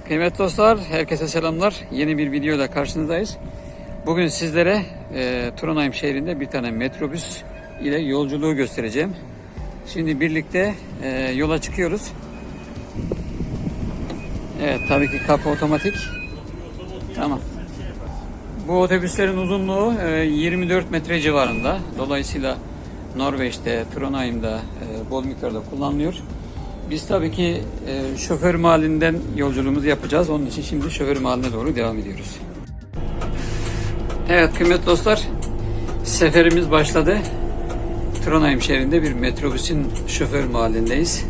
Kıymetli dostlar, herkese selamlar. Yeni bir videoyla karşınızdayız. Bugün sizlere Trondheim şehrinde bir tane metrobüs ile yolculuğu göstereceğim. Şimdi birlikte yola çıkıyoruz. Evet, tabii ki kapı otomatik. Tamam. Bu otobüslerin uzunluğu 24 metre civarında. Dolayısıyla Norveç'te, Trondheim'da bol miktarda kullanılıyor. Biz tabii ki şoför mahallinden yolculuğumuzu yapacağız. Onun için şimdi şoför mahalline doğru devam ediyoruz. Evet kıymetli dostlar, seferimiz başladı. Trondheim şehrinde bir metrobüsün şoför mahallindeyiz.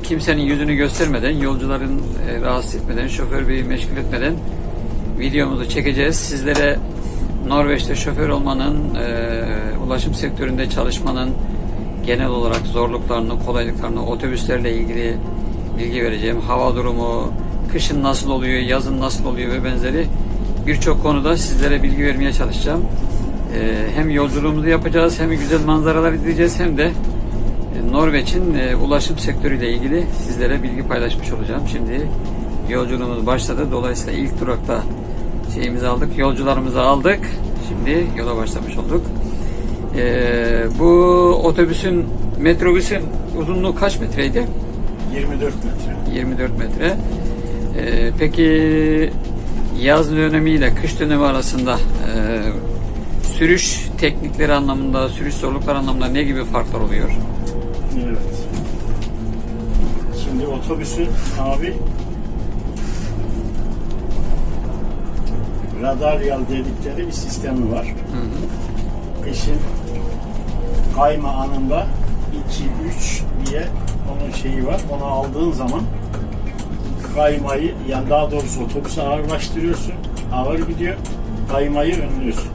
Kimsenin yüzünü göstermeden, yolcuların rahatsız etmeden, şoför beyi meşgul etmeden videomuzu çekeceğiz. Sizlere Norveç'te şoför olmanın, ulaşım sektöründe çalışmanın genel olarak zorluklarını, kolaylıklarını, otobüslerle ilgili bilgi vereceğim. Hava durumu, kışın nasıl oluyor, yazın nasıl oluyor ve benzeri birçok konuda sizlere bilgi vermeye çalışacağım. Hem yolculuğumuzu yapacağız, hem güzel manzaralar izleyeceğiz, hem de Norveç'in ulaşım sektörüyle ilgili sizlere bilgi paylaşmış olacağım. Şimdi yolculuğumuz başladı. Dolayısıyla ilk durakta şeyimizi aldık, yolcularımızı aldık. Şimdi yola başlamış olduk. Bu otobüsün, metrobüsün uzunluğu kaç metreydi? 24 metre. 24 metre. Peki yaz dönemiyle kış dönemi arasında sürüş teknikleri anlamında, sürüş zorlukları anlamında ne gibi farklar oluyor? Evet. Şimdi otobüsün abi radaryal dedikleri bir sistemi var. Kışın kayma anında 2-3 diye onun şeyi var. Onu aldığın zaman kaymayı, yani daha doğrusu otobüsü ağırlaştırıyorsun. Ağır gidiyor. Kaymayı önlüyorsun.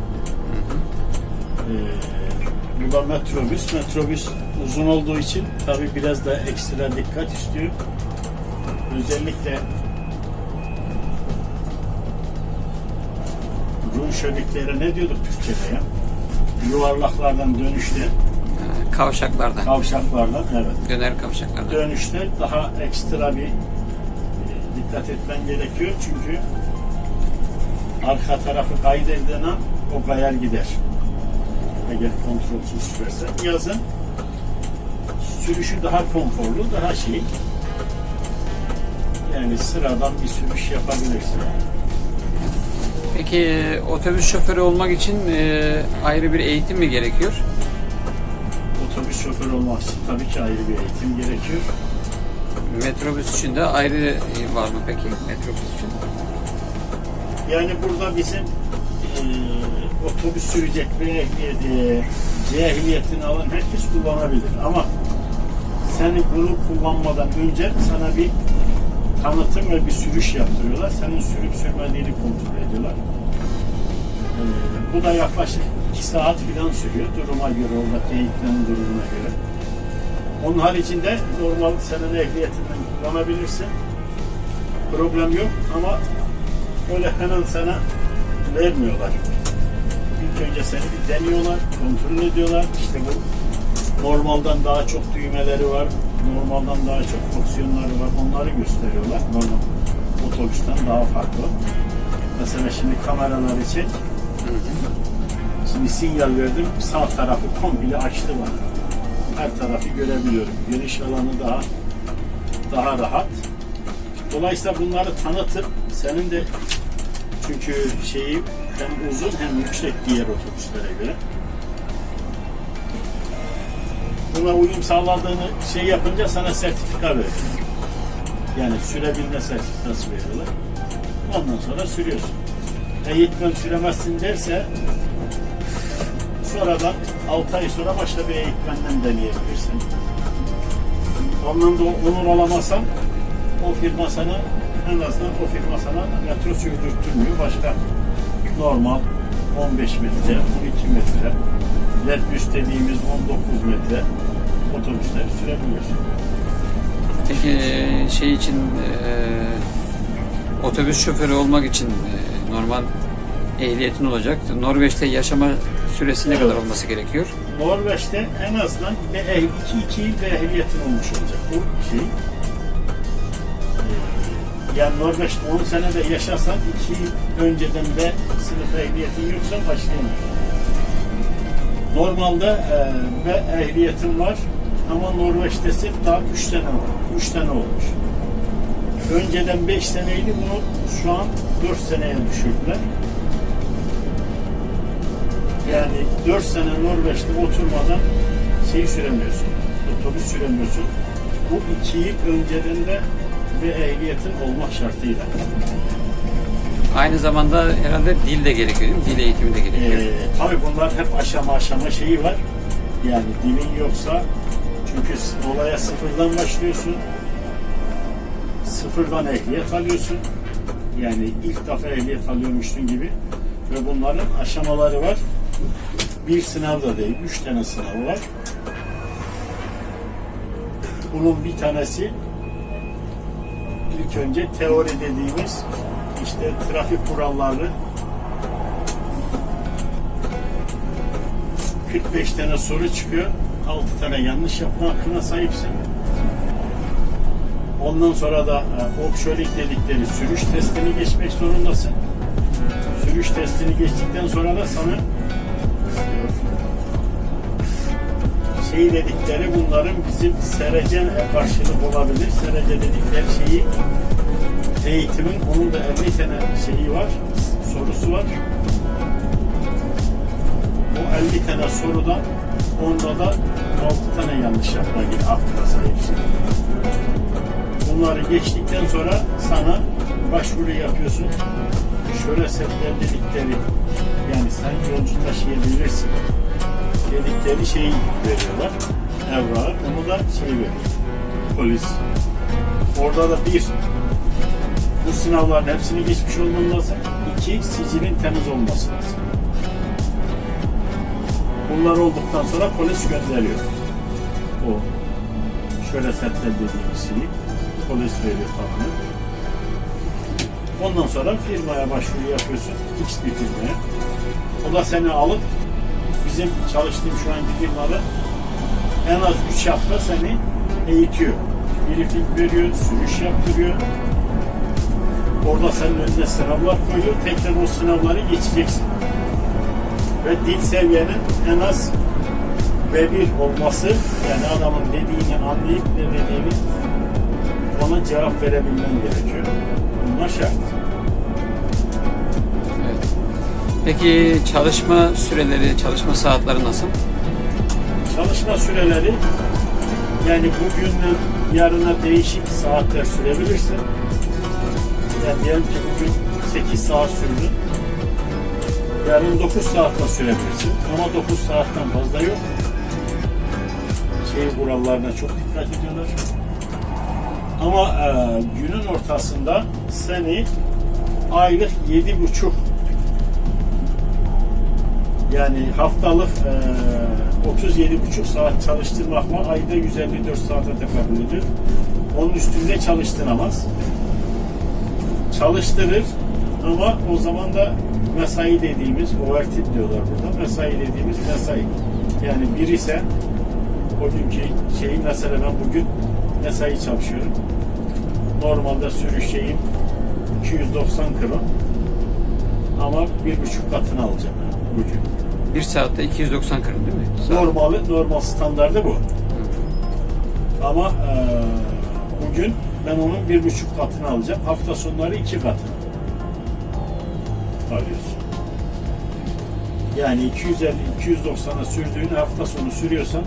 Bu da metrobüs. Metrobüs uzun olduğu için tabii biraz da ekstra dikkat istiyor. Özellikle Rundkjøriklere ne diyorduk Türkçe'de ya? Yuvarlaklardan dönüşte. Kavşaklardan. Kavşaklardan, evet. Döner kavşaklardan. Dönüşte daha ekstra bir dikkat etmen gerekiyor çünkü arka tarafı kaydedilen an o kayar gider. Eğer kontrolsüz sürersen. Yazın sürüşü daha konforlu, daha şey. Yani sıradan bir sürüş yapabilirsin. Peki otobüs şoförü olmak için ayrı bir eğitim mi gerekiyor? Otobüs şoförü olmak için tabii ki ayrı bir eğitim gerekiyor. Metrobüs için de ayrı var mı peki metrobüs için? Yani burada bizim otobüs sürecek ve C ehliyetini alan herkes kullanabilir. Ama seni bunu kullanmadan önce sana bir tanıtım ve bir sürüş yaptırıyorlar. Senin sürüp sürmediğini kontrol ediyorlar. Bu da yaklaşık 2 saat falan sürüyor. Duruma göre, oradaki eğitmenin durumuna göre. Onun haricinde normal senin ehliyetinden kullanabilirsin. Problem yok ama öyle hemen sana vermiyorlar. İlk önce seni bir deniyorlar, kontrol ediyorlar. İşte bu normalden daha çok düğmeleri var, normalden daha çok fonksiyonları var. Onları gösteriyorlar. Normal otobüsten daha farklı. Mesela şimdi kameraları çek. Şimdi sinyal verdim, sağ tarafı komple açtı bana. Her tarafı görebiliyorum. Geniş alanı daha rahat. Dolayısıyla bunları tanıtıp senin de, çünkü şeyi hem uzun hem yüksek diğer otobüslere göre. Buna uyum sağladığını şey yapınca sana sertifika veriyor. Yani sürebilme sertifikası veriyorlar. Ondan sonra sürüyorsun. Eğitmen süremezsin derse sonradan 6 ay sonra başka bir eğitmenden deneyebilirsin. Ondan da onur alamazsan o firma sana, en azından o firma sana metro sürdürtmüyor. Başka normal 15 metre, 12 metre, Ledbüs dediğimiz 19 metre otobüsleri sürebiliyorsun. Peki şey için otobüs şoförü olmak için normal ehliyetin olacak. Norveç'te yaşama süresi ne kadar olması gerekiyor? Norveç'te en azından 2 yıl bir ehliyetin olmuş olacak. Bu şey Yani Norveç'te 10 sene de yaşasan 2 yıl önceden B sınıf ehliyetin yoksa başlayamıyorsun. Normalde B ehliyetim var ama Norveç'tesin daha 3 sene var. 3 sene olmuş. Önceden 5 seneydi, bunu şu an 4 seneye düşürdüler. Yani 4 sene Norveç'te oturmadan süremiyorsun. Otobüs süremiyorsun. Bu 2 yıl önceden de bir ehliyetin olmak şartıyla. Aynı zamanda herhalde dil de gerekiyor değil mi? Dil eğitimi de gerekiyor. Tabii bunlar hep aşama şeyi var. Yani dilin yoksa, çünkü olaya sıfırdan başlıyorsun. Sıfırdan ehliyet alıyorsun. Yani ilk defa ehliyet alıyormuşsun gibi. Ve bunların aşamaları var. Bir sınav da değil, 3 tane sınavı var. Bunun bir tanesi ilk önce teori dediğimiz işte trafik kuralları, 45 tane soru çıkıyor. 6 tane yanlış yapma hakkına sahipsin. Ondan sonra da okşolik dedikleri sürüş testini geçmek zorundasın. Sürüş testini geçtikten sonra da sana dedikleri, bunların bizim SRC karşılık olabilir. SRC dedikleri şeyi, eğitimin onun da 50 tane şeyi var, sorusu var. O 50 tane sorudan onda da 6 tane yanlış yapma gibi aklına sahipsin. Bunları geçtikten sonra sana başvuru yapıyorsun. Şöyle setler dedikleri, yani sen yolcu taşıyabilirsin dedikleri şeyi veriyorlar. Evrağı, onu da veriyor. Polis. Orada da bu sınavların hepsini geçmiş olman lazım. 2, sicilin temiz olması lazım. Bunlar olduktan sonra polis gönderiyor. O şöyle setler dediğimiz şeyi polis veriyor paranı. Ondan sonra firmaya başvuru yapıyorsun. X bir firmaya. O da seni alıp bizim çalıştığım şu anki firmada en az 3 hafta seni eğitiyor. Briefing veriyor, sürüş yaptırıyor. Orada senin önüne sınavlar koyuyor. Tekrar o sınavları geçeceksin. Ve dil seviyenin en az B1 olması, yani adamın dediğini anlayıp ne dediğini ona cevap verebilmen gerekiyor. Bunlar şart. Evet. Peki çalışma süreleri, çalışma saatleri nasıl? Çalışma süreleri, yani bugünden yarına değişik saatler sürebilirsin. Yani diyelim ki bugün 8 saat sürdü. Yarın 9 saatte sürebilirsin. Ama 9 saatten fazla yok. Kurallarına çok dikkat ediyorlar. Ama günün ortasında seni aylık 7,5, yani haftalık 37,5 saat çalıştırmakla ayda 154 saate tekabül ediyor. Onun üstünde çalıştıramaz. Çalıştırır ama o zaman da mesai dediğimiz, overtime diyorlar burada. Mesai dediğimiz mesai. Yani bir ise o günkü şeyi, mesela ben bugün mesai çalışıyorum. Normalde sürüş şeyim 290 kilo. Ama 1,5 katını alacağım bugün. Bir saatte 290 kırım değil mi? Normal standardı bu. Ama bugün ben onun 1,5 katını alacağım. Hafta sonları 2 katını alıyorsun. Yani 250-290'a sürdüğün hafta sonu sürüyorsan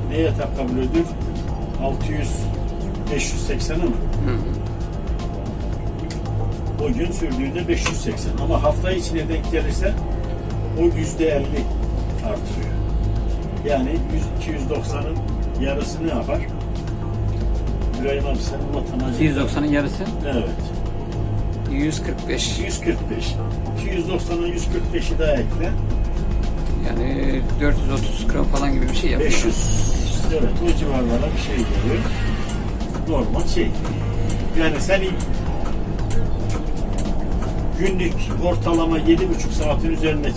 neye tekabül ediyor? 580'e mi? O gün sürdüğünde 580. Ama hafta içine denk gelirse o %50 artırıyor. Yani 290'ın yarısı ne yapar? İbrahim abi senin matematiğin. 290'ın yarısı? Evet. 145. 145. 290'a 145'i daha ekle. Yani 430 gram falan gibi bir şey yapıyor. 500. Evet, o civarlara bir şey geliyor. Normal şey. Yani seni günlük ortalama 7,5 saatin üzerinde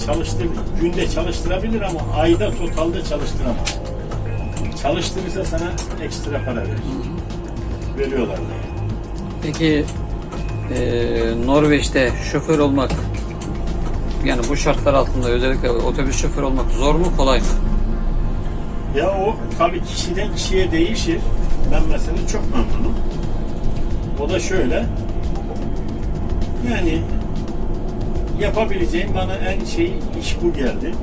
günde çalıştırabilir ama ayda totalde çalıştıramaz. Çalıştırırsa sana ekstra para verir. Veriyorlar da. Peki Norveç'te şoför olmak, yani bu şartlar altında özellikle otobüs şoförü olmak zor mu, kolay mı? Ya o tabii kişiden kişiye değişir. Ben mesela çok memnunum. O da şöyle. Yani yapabileceğim bana en şey iş bu geldi.